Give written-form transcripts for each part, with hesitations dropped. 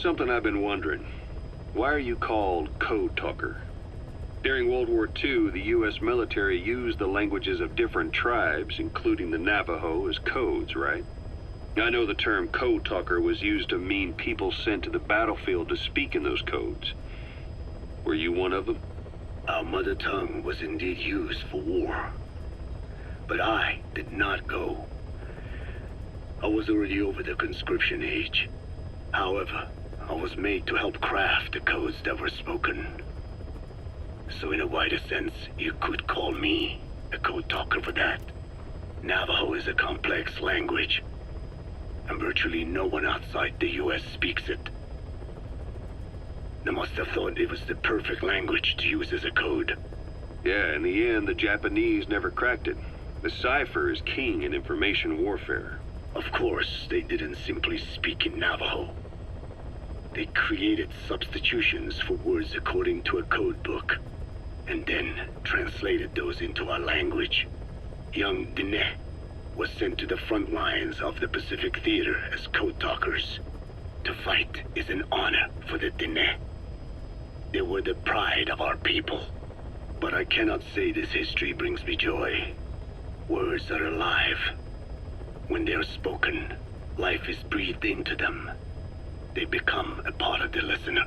something I've been wondering. Why are you called Code Talker? During World War II, the U.S. military used the languages of different tribes, including the Navajo, as codes, right? I know the term Code Talker was used to mean people sent to the battlefield to speak in those codes. Were you one of them? Our mother tongue was indeed used for war. But I did not go. I was already over the conscription age. However, I was made to help craft the codes that were spoken. So in a wider sense, you could call me a code talker for that. Navajo is a complex language, and virtually no one outside the US speaks it. They must have thought it was the perfect language to use as a code. Yeah, in the end, the Japanese never cracked it. The cipher is king in information warfare. Of course, they didn't simply speak in Navajo. They created substitutions for words according to a code book, and then translated those into our language. Young Diné was sent to the front lines of the Pacific Theater as code talkers. To fight is an honor for the Diné. They were the pride of our people. But I cannot say this history brings me joy. Words are alive. When they are spoken, life is breathed into them. They become a part of the listener.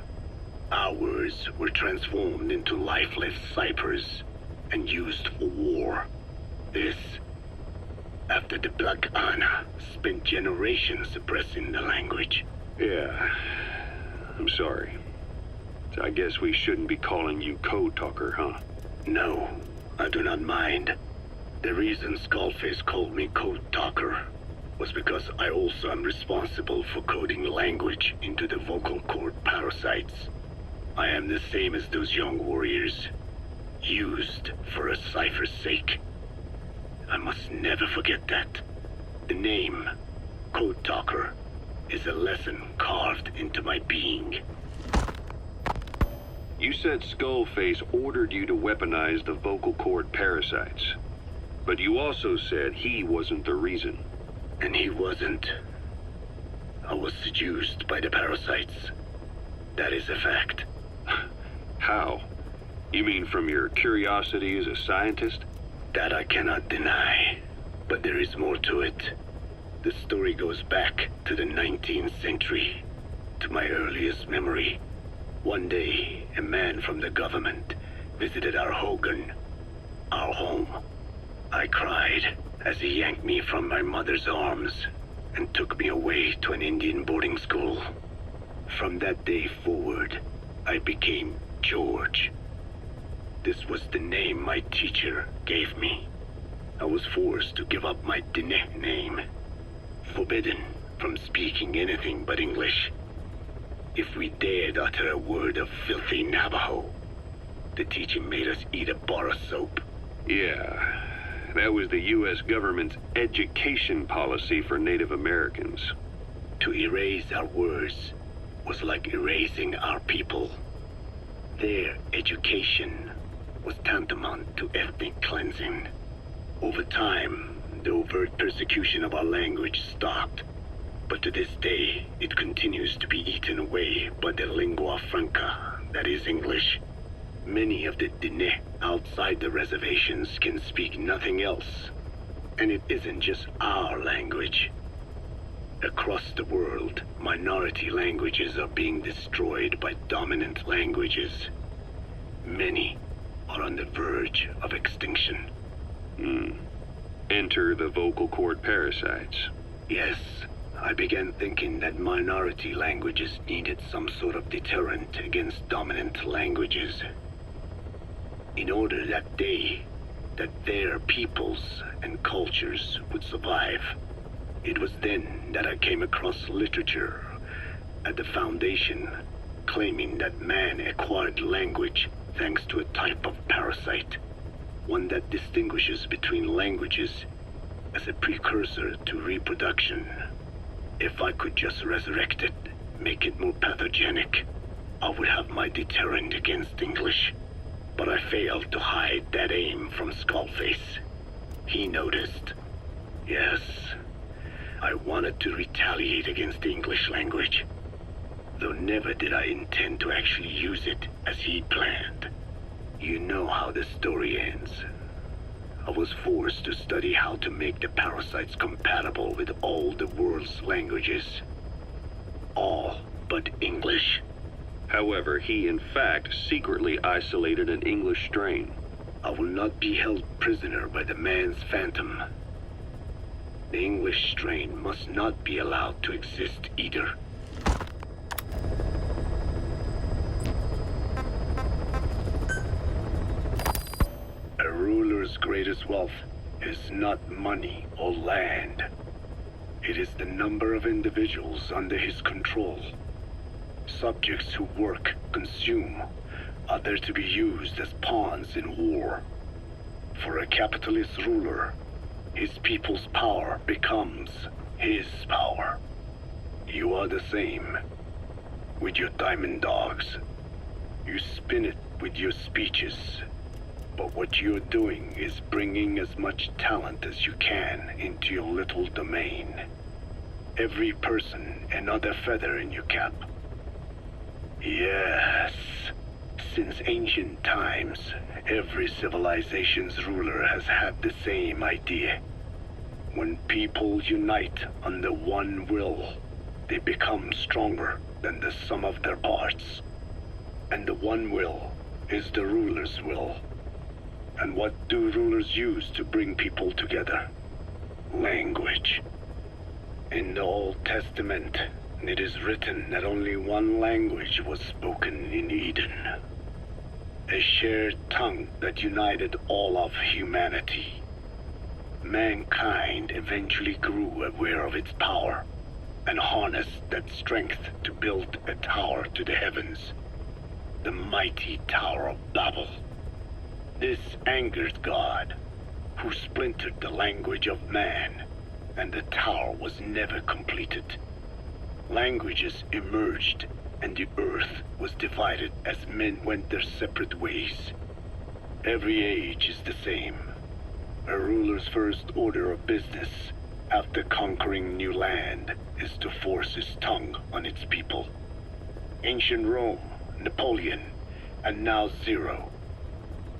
Our words were transformed into lifeless ciphers and used for war. This, after the Black Ana spent generations suppressing the language. Yeah, I'm sorry. So I guess we shouldn't be calling you Code Talker, huh? No, I do not mind. The reason Skullface called me Code Talker was because I also am responsible for coding language into the vocal cord parasites. I am the same as those young warriors, used for a cipher's sake. I must never forget that. The name, Code Talker, is a lesson carved into my being. You said Skullface ordered you to weaponize the vocal cord parasites. But you also said he wasn't the reason. And he wasn't. I was seduced by the parasites. That is a fact. How? You mean from your curiosity as a scientist? That I cannot deny. But there is more to it. The story goes back to the 19th century, to my earliest memory. One day, a man from the government visited our Hogan, our home. I cried as he yanked me from my mother's arms and took me away to an Indian boarding school. From that day forward, I became George. This was the name my teacher gave me. I was forced to give up my Diné name, forbidden from speaking anything but English. If we dared utter a word of filthy Navajo, the teacher made us eat a bar of soap. Yeah, that was the U.S. government's education policy for Native Americans. To erase our words was like erasing our people. Their education was tantamount to ethnic cleansing. Over time, the overt persecution of our language stopped. But to this day, it continues to be eaten away by the lingua franca, that is English. Many of the Diné outside the reservations can speak nothing else. And it isn't just our language. Across the world, minority languages are being destroyed by dominant languages. Many are on the verge of extinction. Enter the vocal cord parasites. Yes. I began thinking that minority languages needed some sort of deterrent against dominant languages. In order that their peoples and cultures would survive. It was then that I came across literature at the Foundation claiming that man acquired language thanks to a type of parasite, one that distinguishes between languages as a precursor to reproduction. If I could just resurrect it, make it more pathogenic, I would have my deterrent against English. But I failed to hide that aim from Skullface. He noticed. Yes, I wanted to retaliate against the English language. though never did I intend to actually use it as he planned. You know how the story ends. I was forced to study how to make the parasites compatible with all the world's languages. All but English. However, he in fact secretly isolated an English strain. I will not be held prisoner by the man's phantom. The English strain must not be allowed to exist either. A ruler's greatest wealth is not money or land. It is the number of individuals under his control. Subjects who work, consume, are there to be used as pawns in war. For a capitalist ruler, his people's power becomes his power. You are the same. With your diamond dogs, you spin it with your speeches. But what you're doing is bringing as much talent as you can into your little domain. Every person another feather in your cap. Yes. Since ancient times, every civilization's ruler has had the same idea. When people unite under one will, they become stronger than the sum of their parts. And the one will is the ruler's will. And what do rulers use to bring people together? Language. In the Old Testament, it is written that only one language was spoken in Eden. A shared tongue that united all of humanity. Mankind eventually grew aware of its power and harnessed that strength to build a tower to the heavens. The mighty Tower of Babel. This angered God, who splintered the language of man, and the tower was never completed. Languages emerged, and the earth was divided as men went their separate ways. Every age is the same. A ruler's first order of business, after conquering new land, is to force his tongue on its people. Ancient Rome, Napoleon, and now Zero.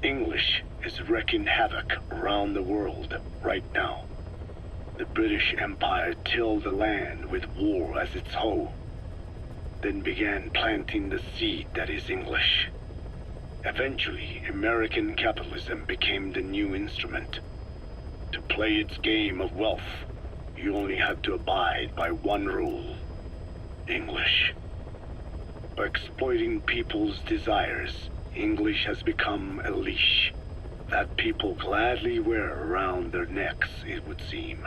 English is wreaking havoc around the world right now. The British Empire tilled the land with war as its hoe, then began planting the seed that is English. Eventually, American capitalism became the new instrument. To play its game of wealth, you only had to abide by one rule: English. By exploiting people's desires, English has become a leash that people gladly wear around their necks, it would seem.